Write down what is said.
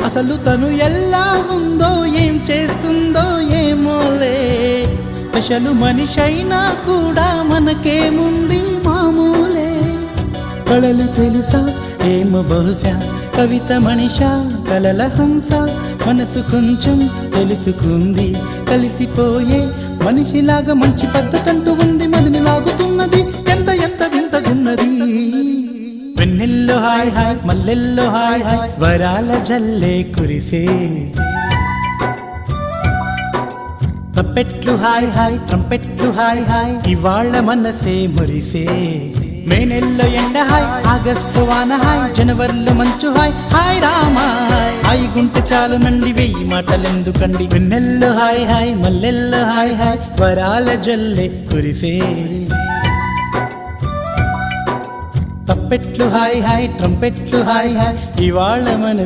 అసలు తను ఎలా ఉందో ఏం చేస్తుందో ఏమోలే, స్పెషల్ మనిషైనా కూడా మనకేముంది మామూలే. కళలు తెలుసా ఏమో బహుశా, కవిత మనిషా కలల హంస, మనసు కొంచెం తెలుసుకుంది కలిసిపోయే మనిషిలాగా, మంచి పద్ధతంటూ ఉంది మదిని లాగుతున్నది, ఎంత ఎంత వింతగున్నది. వెన్నెల్లో హాయ్ హాయ్ మల్లెల్లో హాయ్ హాయ్, వరాల జల్లే కురిసే. తప్పెట్లు హాయ్ హాయ్ ట్రంపెట్లు హాయ్ హాయ్, ఇవాళ మనసే మురిసే. మే నెల్లో ఎండ హాయ్, ఆగస్టు వాన హాయ్, జనవరిలో మంచు హాయ్, హాయ్ రామా హాయ్ గుంటె చాలు నండి వెయ్యి మాటలెందుకండి. వెన్నెల్లో హాయ్ హాయ్ మల్లెల్లో హాయ్ హాయ్, వరాల జల్లే కురిసే. తప్పెట్లు హాయ్ హాయ్ ట్రంపెట్లు హాయ్ హాయ్, ఇవాళ మన